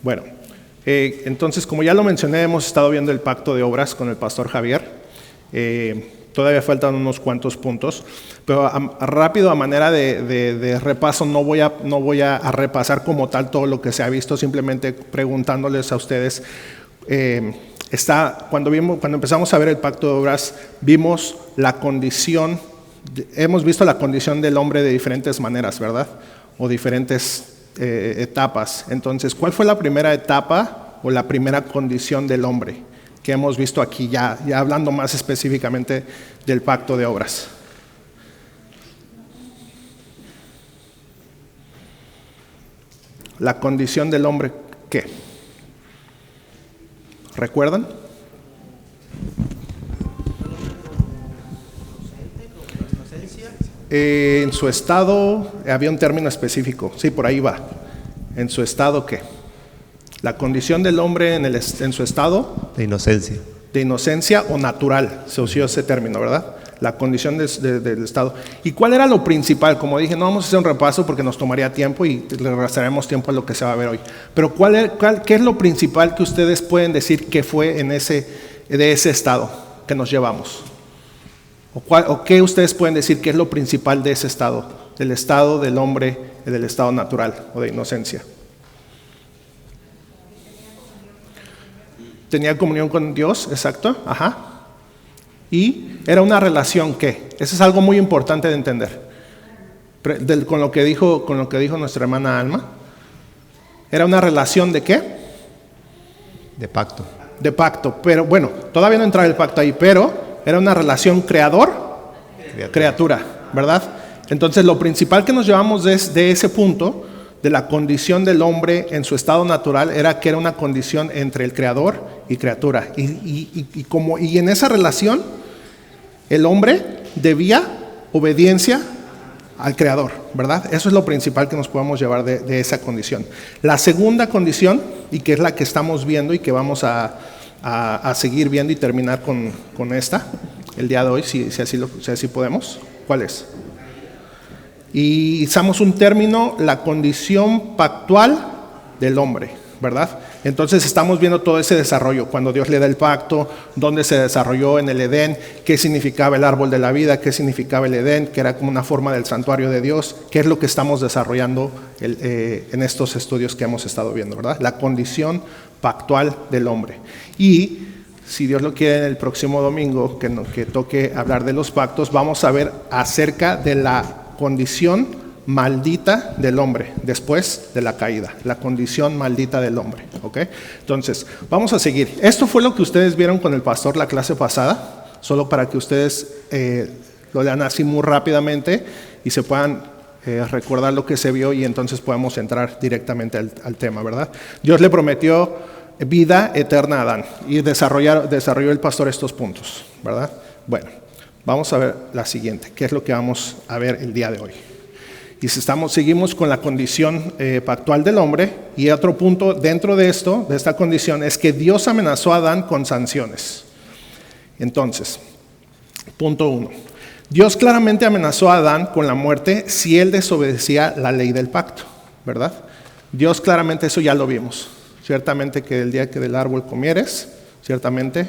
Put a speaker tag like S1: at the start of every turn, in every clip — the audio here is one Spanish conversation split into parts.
S1: Bueno, entonces, como ya lo mencioné, hemos estado viendo el pacto de obras con el pastor Javier. Todavía faltan unos cuantos puntos, pero rápido, a manera de repaso, no voy a repasar como tal todo lo que se ha visto, simplemente preguntándoles a ustedes. Cuando empezamos a ver el pacto de obras, vimos la condición, hemos visto la condición del hombre de diferentes maneras, ¿verdad? O diferentes etapas. Entonces, ¿cuál fue la primera etapa o la primera condición del hombre que hemos visto aquí, ya hablando más específicamente del pacto de obras? La condición del hombre, ¿qué? ¿Recuerdan? En su estado, había un término específico, sí, por ahí va. ¿En su estado qué? La condición del hombre en su estado
S2: de inocencia.
S1: De inocencia o natural, se usó ese término, ¿verdad? La condición del estado. ¿Y cuál era lo principal? Como dije, no vamos a hacer un repaso porque nos tomaría tiempo y le restaremos tiempo a lo que se va a ver hoy. Pero ¿qué es lo principal que ustedes pueden decir que fue de ese estado que nos llevamos? ¿O qué ustedes pueden decir que es lo principal de ese estado? Del estado del hombre, del estado natural o de inocencia. Tenía comunión con Dios, exacto, ajá. Y era una relación ¿qué? Eso es algo muy importante de entender. Con lo que dijo nuestra hermana Alma. Era una relación ¿de qué?
S2: De pacto.
S1: De pacto, pero bueno, todavía no entraba el pacto ahí, pero era una relación creador-criatura, ¿verdad? Entonces lo principal que nos llevamos de ese punto, de la condición del hombre en su estado natural, era que era una condición entre el creador y criatura. Y en esa relación, el hombre debía obediencia al creador, ¿verdad? Eso es lo principal que nos podemos llevar de esa condición. La segunda condición, y que es la que estamos viendo y que vamos a seguir viendo y terminar con esta el día de hoy, si así podemos. ¿Cuál es? Y usamos un término, la condición pactual del hombre, ¿verdad? Entonces estamos viendo todo ese desarrollo, cuando Dios le da el pacto, dónde se desarrolló en el Edén, qué significaba el árbol de la vida, qué significaba el Edén, que era como una forma del santuario de Dios, qué es lo que estamos desarrollando en estos estudios que hemos estado viendo, ¿verdad? La condición pactual del hombre. Y si Dios lo quiere, en el próximo domingo que toque hablar de los pactos, vamos a ver acerca de la condición maldita del hombre después de la caída, la condición maldita del hombre, ¿ok? Entonces, vamos a seguir. Esto fue lo que ustedes vieron con el pastor la clase pasada, solo para que ustedes lo lean así muy rápidamente y se puedan recordar lo que se vio y entonces podemos entrar directamente al tema, ¿verdad? Dios le prometió vida eterna a Adán y desarrolló el pastor estos puntos, ¿verdad? Bueno, vamos a ver la siguiente, que es lo que vamos a ver el día de hoy. Y seguimos con la condición pactual del hombre, y otro punto dentro de esta condición, es que Dios amenazó a Adán con sanciones. Entonces, punto 1. Dios claramente amenazó a Adán con la muerte si él desobedecía la ley del pacto, ¿verdad? Dios claramente, eso ya lo vimos. Ciertamente que el día que del árbol comieres, ciertamente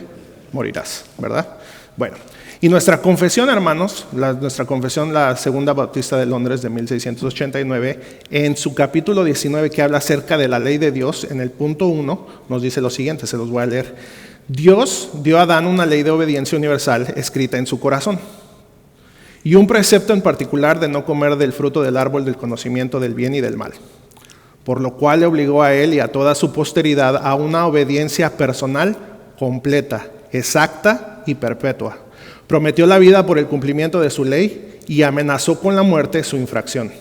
S1: morirás, ¿verdad? Bueno. Y nuestra confesión, hermanos, nuestra confesión, la Segunda Bautista de Londres de 1689, en su capítulo 19 que habla acerca de la ley de Dios, en el punto 1, nos dice lo siguiente, se los voy a leer. Dios dio a Adán una ley de obediencia universal escrita en su corazón, y un precepto en particular de no comer del fruto del árbol del conocimiento del bien y del mal, por lo cual le obligó a él y a toda su posteridad a una obediencia personal completa, exacta y perpetua. Prometió la vida por el cumplimiento de su ley y amenazó con la muerte su infracción.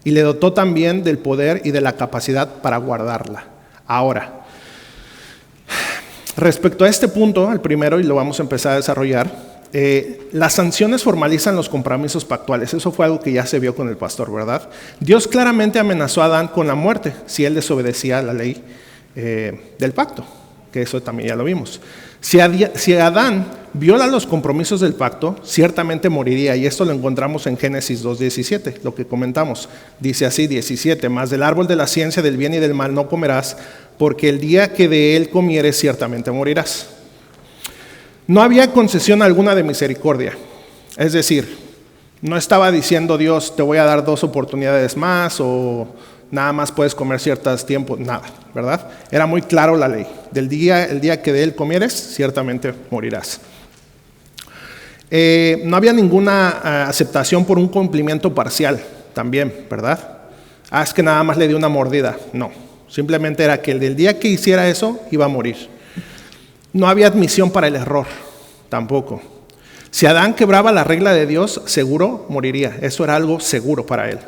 S1: Y le dotó también del poder y de la capacidad para guardarla. Ahora, respecto a este punto, el primero, y lo vamos a empezar a desarrollar, las sanciones formalizan los compromisos pactuales. Eso fue algo que ya se vio con el pastor, ¿verdad? Dios claramente amenazó a Adán con la muerte si él desobedecía la ley del pacto, que eso también ya lo vimos. Si Adán viola los compromisos del pacto, ciertamente moriría, y esto lo encontramos en Génesis 2:17, lo que comentamos. Dice así, 17, mas del árbol de la ciencia del bien y del mal no comerás, porque el día que de él comieres ciertamente morirás. No había concesión alguna de misericordia. Es decir, no estaba diciendo Dios, te voy a dar 2 oportunidades más o nada más puedes comer ciertos tiempos, nada, ¿verdad? Era muy claro la ley. El día que de él comieres, ciertamente morirás. No había ninguna aceptación por un cumplimiento parcial también, ¿verdad? Es que nada más le dio una mordida. No, simplemente era que el día que hiciera eso, iba a morir. No había admisión para el error, tampoco. Si Adán quebraba la regla de Dios, seguro moriría. Eso era algo seguro para él.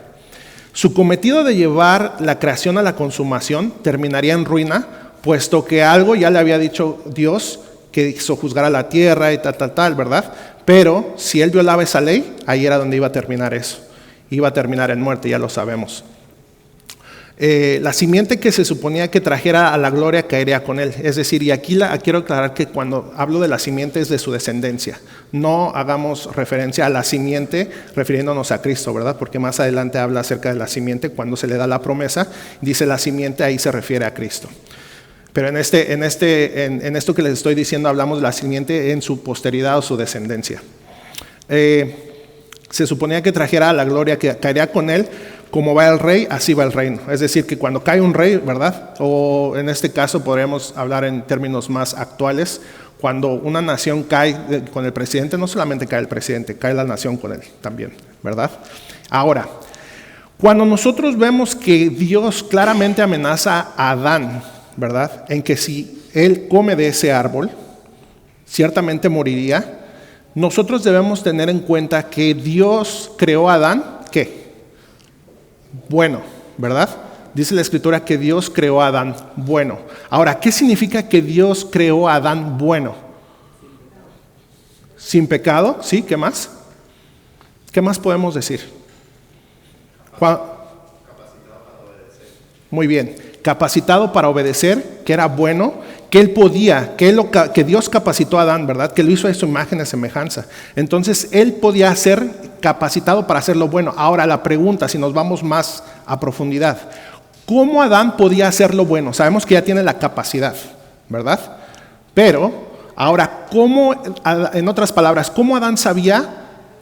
S1: Su cometido de llevar la creación a la consumación terminaría en ruina, puesto que algo ya le había dicho Dios, que hizo juzgar a la tierra y tal, ¿verdad? Pero si él violaba esa ley, ahí era donde iba a terminar eso. Iba a terminar en muerte, ya lo sabemos. La simiente que se suponía que trajera a la gloria caería con él. Es decir, y aquí quiero aclarar que cuando hablo de la simiente es de su descendencia. No hagamos referencia a la simiente refiriéndonos a Cristo, ¿verdad? Porque más adelante habla acerca de la simiente cuando se le da la promesa. Dice la simiente, ahí se refiere a Cristo. Pero en esto que les estoy diciendo hablamos de la simiente en su posteridad o su descendencia. Se suponía que trajera a la gloria, que caería con él. Como va el rey, así va el reino. Es decir, que cuando cae un rey, ¿verdad? O en este caso podríamos hablar en términos más actuales, cuando una nación cae con el presidente, no solamente cae el presidente, cae la nación con él también, ¿verdad? Ahora, cuando nosotros vemos que Dios claramente amenaza a Adán, ¿verdad? En que si él come de ese árbol, ciertamente moriría, nosotros debemos tener en cuenta que Dios creó a Adán, ¿qué? Bueno, ¿verdad? Dice la Escritura que Dios creó a Adán bueno. Ahora, ¿qué significa que Dios creó a Adán bueno? Sin pecado, ¿sí? ¿Qué más? ¿Qué más podemos decir? Muy bien, capacitado para obedecer, que era bueno, que él podía, que Dios capacitó a Adán, ¿verdad? Que lo hizo a su imagen y semejanza. Entonces, él podía ser capacitado para hacer lo bueno. Ahora la pregunta, si nos vamos más a profundidad, ¿cómo Adán podía hacer lo bueno? Sabemos que ya tiene la capacidad, ¿verdad? Pero, ahora, ¿cómo, en otras palabras, cómo Adán sabía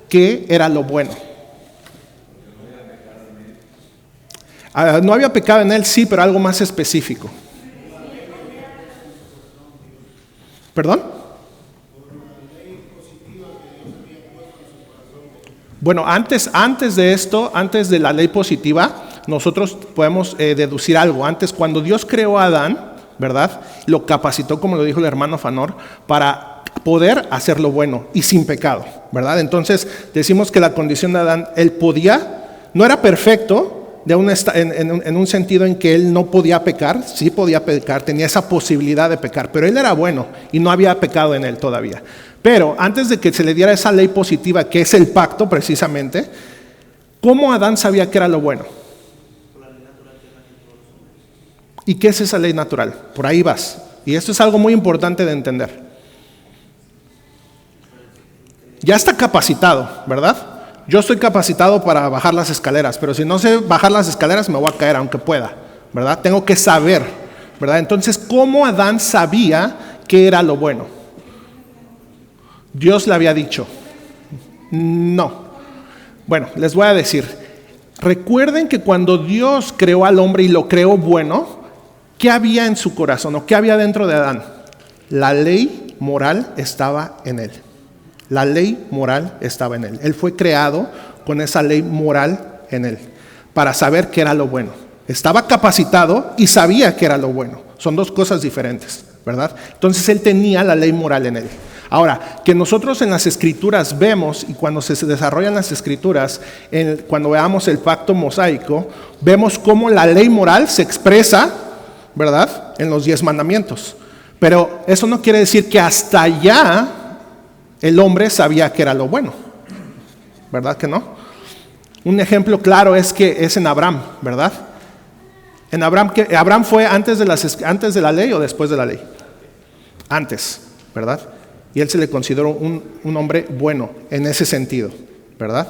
S1: que era lo bueno? No había pecado en él, sí, pero algo más específico. ¿Perdón? Bueno, antes de esto, antes de la ley positiva, nosotros podemos deducir algo. Antes, cuando Dios creó a Adán, ¿verdad? Lo capacitó, como lo dijo el hermano Fanor, para poder hacer lo bueno y sin pecado, ¿verdad? Entonces, decimos que la condición de Adán, él podía, no era perfecto, en un sentido en que él no podía pecar, sí podía pecar, tenía esa posibilidad de pecar, pero él era bueno y no había pecado en él todavía. Pero antes de que se le diera esa ley positiva, que es el pacto precisamente, ¿cómo Adán sabía que era lo bueno? ¿Y qué es esa ley natural? Por ahí vas. Y esto es algo muy importante de entender. Ya está capacitado, ¿verdad? Yo estoy capacitado para bajar las escaleras, pero si no sé bajar las escaleras me voy a caer aunque pueda, ¿verdad? Tengo que saber, ¿verdad? Entonces, ¿cómo Adán sabía que era lo bueno? Dios le había dicho. No. Bueno, les voy a decir. Recuerden que cuando Dios creó al hombre y lo creó bueno, ¿qué había en su corazón o qué había dentro de Adán? La ley moral estaba en él. La ley moral estaba en él. Él fue creado con esa ley moral en él, para saber qué era lo bueno. Estaba capacitado y sabía que era lo bueno. Son dos cosas diferentes, ¿verdad? Entonces él tenía la ley moral en él. Ahora, que nosotros en las Escrituras vemos, y cuando se desarrollan las Escrituras, cuando veamos el pacto mosaico, vemos cómo la ley moral se expresa, ¿verdad?, en los 10 mandamientos. Pero eso no quiere decir que hasta allá el hombre sabía que era lo bueno, ¿verdad que no? Un ejemplo claro es en Abraham, ¿verdad? En Abraham fue antes de la ley o después de la ley. Antes, ¿verdad? Y él se le consideró un hombre bueno en ese sentido, ¿verdad?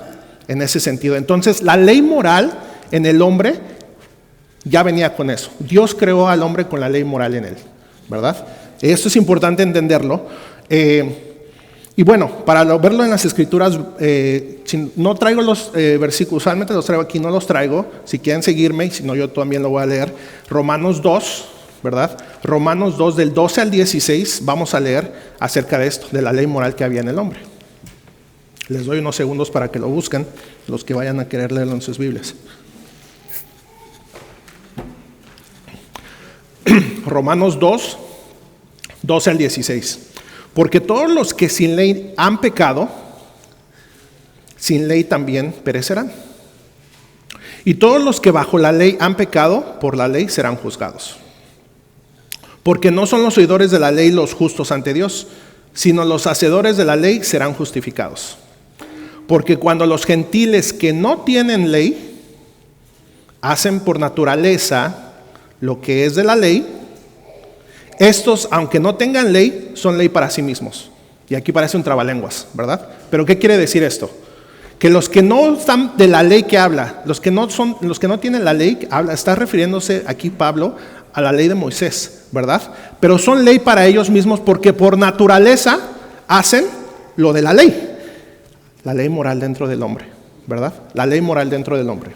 S1: En ese sentido. Entonces, la ley moral en el hombre ya venía con eso. Dios creó al hombre con la ley moral en él, ¿verdad? Esto es importante entenderlo. Y bueno, para verlo en las escrituras, no traigo los versículos, usualmente los traigo aquí, no los traigo. Si quieren seguirme, y si no, yo también lo voy a leer. Romanos 2, ¿verdad? Romanos 2, del 12 al 16, vamos a leer acerca de esto, de la ley moral que había en el hombre. Les doy unos segundos para que lo busquen, los que vayan a querer leerlo en sus Biblias. Romanos 2, 12 al 16. Porque todos los que sin ley han pecado, sin ley también perecerán. Y todos los que bajo la ley han pecado, por la ley serán juzgados. Porque no son los oidores de la ley los justos ante Dios, sino los hacedores de la ley serán justificados. Porque cuando los gentiles que no tienen ley hacen por naturaleza lo que es de la ley, estos, aunque no tengan ley, son ley para sí mismos. Y aquí parece un trabalenguas, ¿verdad? Pero ¿qué quiere decir esto? Que los que no están de la ley que habla, los que no tienen la ley que habla, está refiriéndose aquí Pablo a la ley de Moisés, ¿verdad? Pero son ley para ellos mismos porque por naturaleza hacen lo de la ley. La ley moral dentro del hombre, ¿verdad? La ley moral dentro del hombre.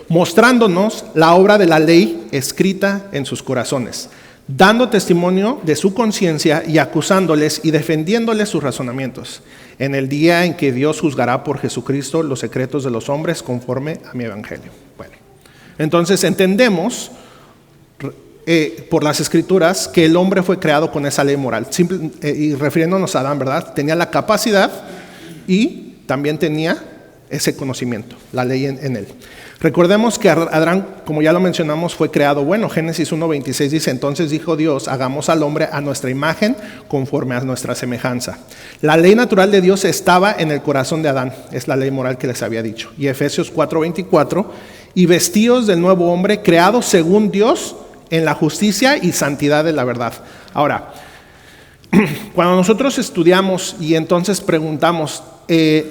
S1: Mostrándonos la obra de la ley escrita en sus corazones, dando testimonio de su conciencia y acusándoles y defendiéndoles sus razonamientos, en el día en que Dios juzgará por Jesucristo los secretos de los hombres conforme a mi evangelio. Bueno, entonces entendemos por las escrituras que el hombre fue creado con esa ley moral, y refiriéndonos a Adán, ¿verdad? Tenía la capacidad y también tenía ese conocimiento, la ley en él. Recordemos que Adán, como ya lo mencionamos, fue creado bueno. Génesis 1:26 dice: entonces dijo Dios, hagamos al hombre a nuestra imagen, conforme a nuestra semejanza. La ley natural de Dios estaba en el corazón de Adán, es la ley moral que les había dicho. Y Efesios 4:24, y vestíos del nuevo hombre, creado según Dios, en la justicia y santidad de la verdad. Ahora, cuando nosotros estudiamos y entonces preguntamos,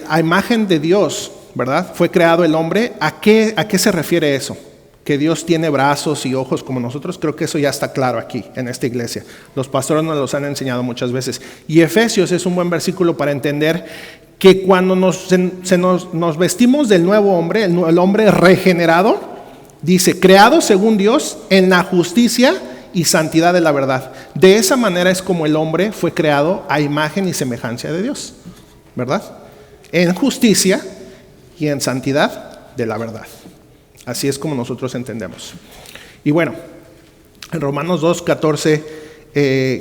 S1: a imagen de Dios, ¿verdad? Fue creado el hombre. ¿A qué se refiere eso? Que Dios tiene brazos y ojos como nosotros. Creo que eso ya está claro aquí en esta iglesia. Los pastores nos los han enseñado muchas veces. Y Efesios es un buen versículo para entender que cuando nos vestimos del nuevo hombre, el hombre regenerado, dice, creado según Dios en la justicia y santidad de la verdad. De esa manera es como el hombre fue creado a imagen y semejanza de Dios, ¿verdad? En justicia y en santidad de la verdad. Así es como nosotros entendemos. Y bueno, en Romanos 2:14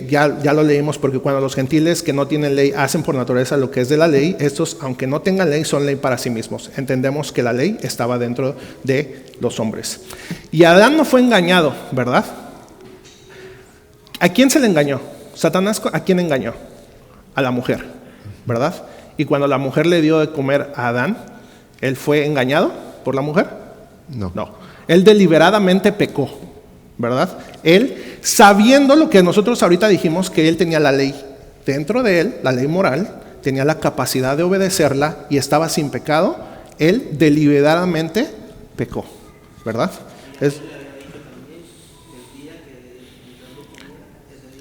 S1: ya lo leímos, porque cuando los gentiles que no tienen ley hacen por naturaleza lo que es de la ley, estos, aunque no tengan ley, son ley para sí mismos. Entendemos que la ley estaba dentro de los hombres. Y Adán no fue engañado, ¿verdad? ¿A quién se le engañó? Satanás, ¿a quién engañó? A la mujer, ¿verdad? Y cuando la mujer le dio de comer a Adán, ¿él fue engañado por la mujer?
S2: No.
S1: Él deliberadamente pecó, ¿verdad? Él, sabiendo lo que nosotros ahorita dijimos, que él tenía la ley dentro de él, la ley moral, tenía la capacidad de obedecerla y estaba sin pecado, él deliberadamente pecó, ¿verdad?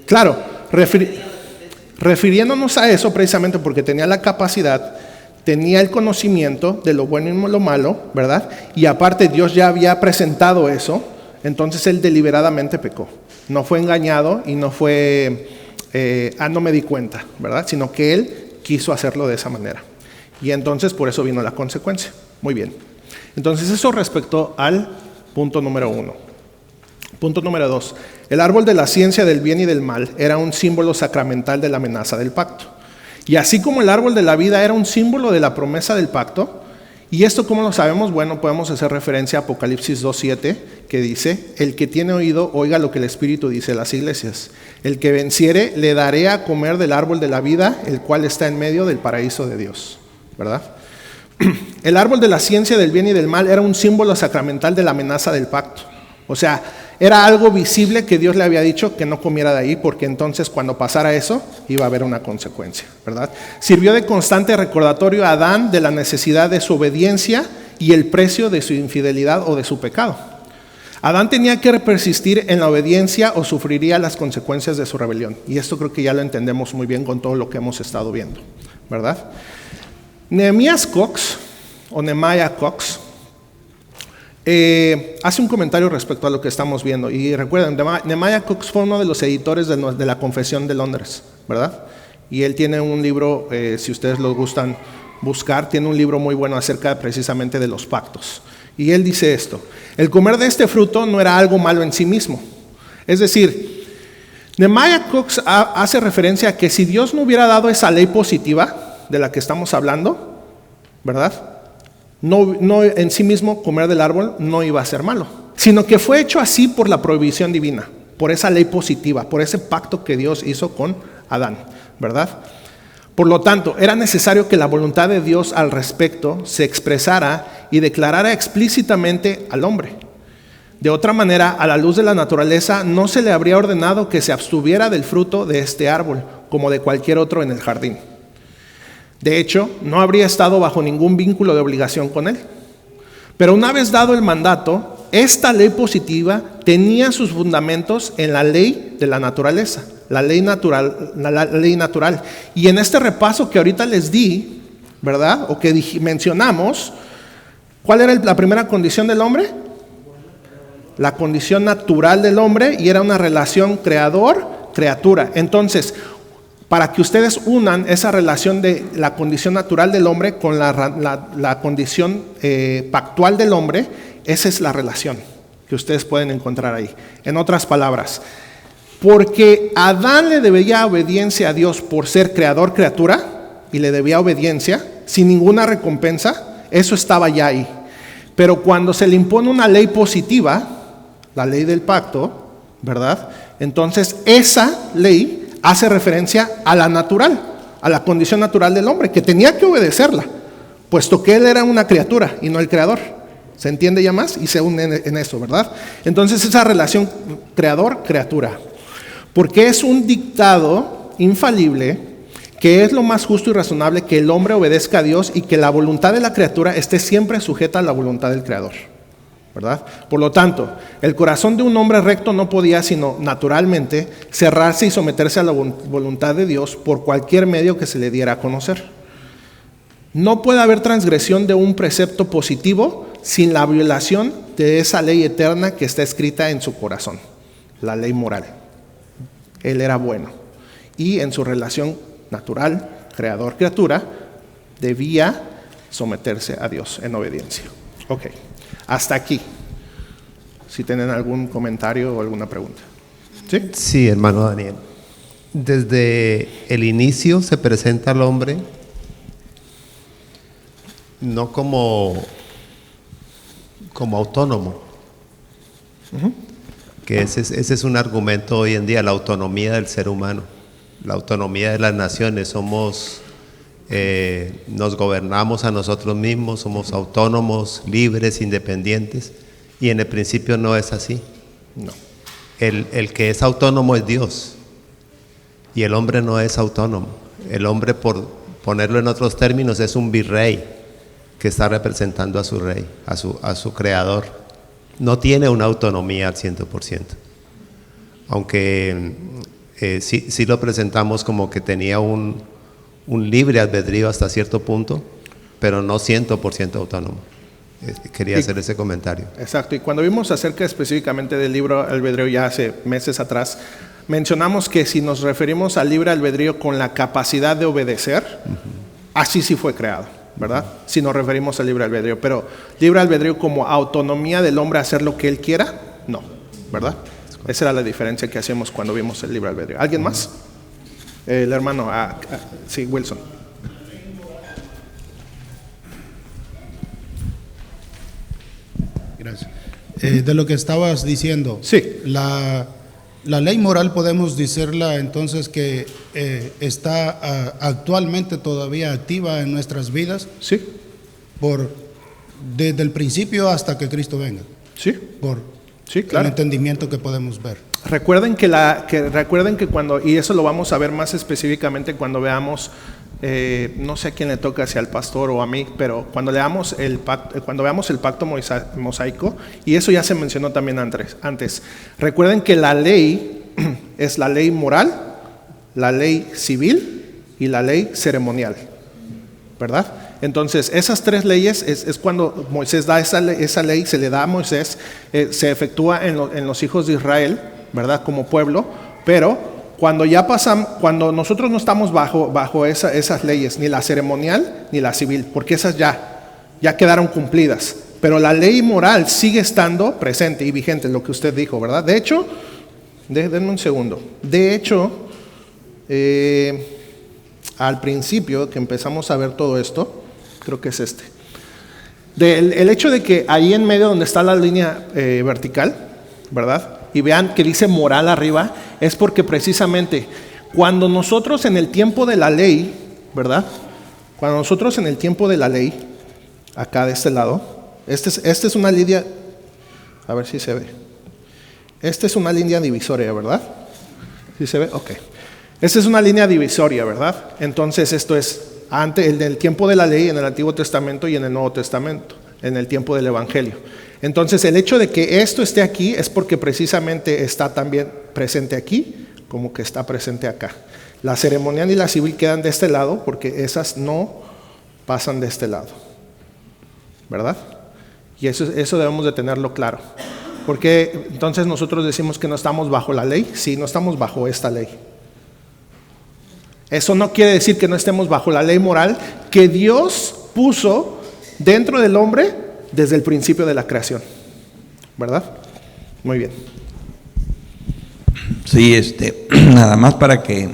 S1: Claro, refiriéndonos a eso precisamente porque tenía la capacidad, tenía el conocimiento de lo bueno y lo malo, ¿verdad? Y aparte Dios ya había presentado eso, entonces él deliberadamente pecó. No fue engañado y no fue, no me di cuenta, ¿verdad? Sino que él quiso hacerlo de esa manera. Y entonces por eso vino la consecuencia. Muy bien. Entonces eso respecto al punto número 1. Punto número 2. El árbol de la ciencia del bien y del mal era un símbolo sacramental de la amenaza del pacto. Y así como el árbol de la vida era un símbolo de la promesa del pacto, y esto ¿cómo lo sabemos? Bueno, podemos hacer referencia a Apocalipsis 2:7, que dice, el que tiene oído, oiga lo que el Espíritu dice a las iglesias. El que venciere, le daré a comer del árbol de la vida, el cual está en medio del paraíso de Dios, ¿verdad? El árbol de la ciencia del bien y del mal era un símbolo sacramental de la amenaza del pacto. O sea, era algo visible que Dios le había dicho que no comiera de ahí, porque entonces cuando pasara eso iba a haber una consecuencia, ¿verdad? Sirvió de constante recordatorio a Adán de la necesidad de su obediencia y el precio de su infidelidad o de su pecado. Adán tenía que persistir en la obediencia o sufriría las consecuencias de su rebelión. Y esto creo que ya lo entendemos muy bien con todo lo que hemos estado viendo, ¿verdad? Nehemías Cox, o Nehemiah Cox, hace un comentario respecto a lo que estamos viendo. Y recuerden, Nehemiah Cox fue uno de los editores de la Confesión de Londres, ¿verdad? Y él tiene un libro, si ustedes lo gustan buscar, tiene un libro muy bueno acerca precisamente de los pactos. Y él dice esto: el comer de este fruto no era algo malo en sí mismo. Es decir, Nehemiah Cox hace referencia a que si Dios no hubiera dado esa ley positiva de la que estamos hablando, ¿verdad? No en sí mismo comer del árbol no iba a ser malo, sino que fue hecho así por la prohibición divina, por esa ley positiva, por ese pacto que Dios hizo con Adán, ¿verdad? Por lo tanto, era necesario que la voluntad de Dios al respecto se expresara y declarara explícitamente al hombre. De otra manera, a la luz de la naturaleza, no se le habría ordenado que se abstuviera del fruto de este árbol, como de cualquier otro en el jardín. De hecho, no habría estado bajo ningún vínculo de obligación con él. Pero una vez dado el mandato, esta ley positiva tenía sus fundamentos en la ley de la naturaleza, la ley natural. Y en este repaso que ahorita les di, ¿verdad? O que mencionamos, ¿cuál era la primera condición del hombre? La condición natural del hombre, y era una relación creador-criatura. Entonces, para que ustedes unan esa relación de la condición natural del hombre con la condición pactual del hombre, esa es la relación que ustedes pueden encontrar ahí. En otras palabras, porque Adán le debía obediencia a Dios por ser creador-criatura, y le debía obediencia sin ninguna recompensa, eso estaba ya ahí. Pero cuando se le impone una ley positiva, la ley del pacto, ¿verdad? Entonces esa ley hace referencia a la natural, a la condición natural del hombre, que tenía que obedecerla, puesto que él era una criatura y no el creador. ¿Se entiende ya más? Y se une en eso, ¿verdad? Entonces esa relación creador-criatura, porque es un dictado infalible, que es lo más justo y razonable que el hombre obedezca a Dios y que la voluntad de la criatura esté siempre sujeta a la voluntad del creador, ¿verdad? Por lo tanto, el corazón de un hombre recto no podía sino naturalmente cerrarse y someterse a la voluntad de Dios por cualquier medio que se le diera a conocer. No puede haber transgresión de un precepto positivo sin la violación de esa ley eterna que está escrita en su corazón, la ley moral. Él era bueno y en su relación natural, creador-criatura, debía someterse a Dios en obediencia. Ok. Hasta aquí. Si tienen algún comentario o alguna pregunta. ¿Sí?
S2: Sí, hermano Daniel. Desde el inicio se presenta al hombre no como autónomo. Que ese es un argumento hoy en día, la autonomía del ser humano, la autonomía de las naciones. Nos gobernamos a nosotros mismos, somos autónomos, libres, independientes, y en el principio no es así.
S1: No.
S2: El que es autónomo es Dios, y el hombre no es autónomo. El hombre, por ponerlo en otros términos, es un virrey que está representando a su rey, a su creador. No tiene una autonomía al 100%, aunque sí lo presentamos como que tenía un libre albedrío hasta cierto punto, pero no 100% autónomo. Quería hacer ese comentario.
S1: Exacto, y cuando vimos acerca específicamente del libre albedrío ya hace meses atrás, mencionamos que si nos referimos al libre albedrío con la capacidad de obedecer, así sí fue creado, ¿verdad? Si nos referimos al libre albedrío, pero libre albedrío como autonomía del hombre a hacer lo que él quiera, no, ¿verdad? Esa era la diferencia que hacíamos cuando vimos el libre albedrío. ¿Alguien más? El hermano, sí, Wilson.
S3: Gracias. De lo que estabas diciendo,
S1: sí.
S3: La ley moral podemos decirla entonces que está actualmente todavía activa en nuestras vidas.
S1: Sí.
S3: Desde el principio hasta que Cristo venga.
S1: Sí. Sí, claro.
S3: El entendimiento que podemos ver.
S1: Recuerden que cuando, y eso lo vamos a ver más específicamente cuando veamos no sé a quién le toca, si al pastor o a mí, pero cuando veamos el pacto mosaico, y eso ya se mencionó también antes, recuerden que la ley es la ley moral, la ley civil y la ley ceremonial, ¿verdad? Entonces, esas tres leyes es cuando Moisés da esa ley, se le da a Moisés, se efectúa en los hijos de Israel, ¿verdad? Como pueblo, pero cuando nosotros no estamos bajo esas leyes, ni la ceremonial ni la civil, porque esas ya quedaron cumplidas, pero la ley moral sigue estando presente y vigente, lo que usted dijo, ¿verdad? De hecho, denme un segundo, de hecho, al principio que empezamos a ver todo esto, creo que es el hecho de que ahí en medio donde está la línea vertical, ¿verdad? Y vean que dice moral arriba, es porque precisamente cuando nosotros en el tiempo de la ley, ¿verdad? Cuando nosotros en el tiempo de la ley, acá de este lado, esta es una línea, a ver si se ve, esta es una línea divisoria, ¿verdad? ¿Sí se ve? Ok. Esta es una línea divisoria, ¿verdad? Entonces esto es en el tiempo de la ley, en el Antiguo Testamento y en el Nuevo Testamento, en el tiempo del Evangelio. Entonces el hecho de que esto esté aquí es porque precisamente está también presente aquí, como que está presente acá. La ceremonial y la civil quedan de este lado porque esas no pasan de este lado, ¿verdad? Y eso debemos de tenerlo claro. Porque entonces nosotros decimos que no estamos bajo la ley. Sí, no estamos bajo esta ley. Eso no quiere decir que no estemos bajo la ley moral que Dios puso dentro del hombre desde el principio de la creación, ¿verdad? Muy bien.
S4: Sí, nada más para que,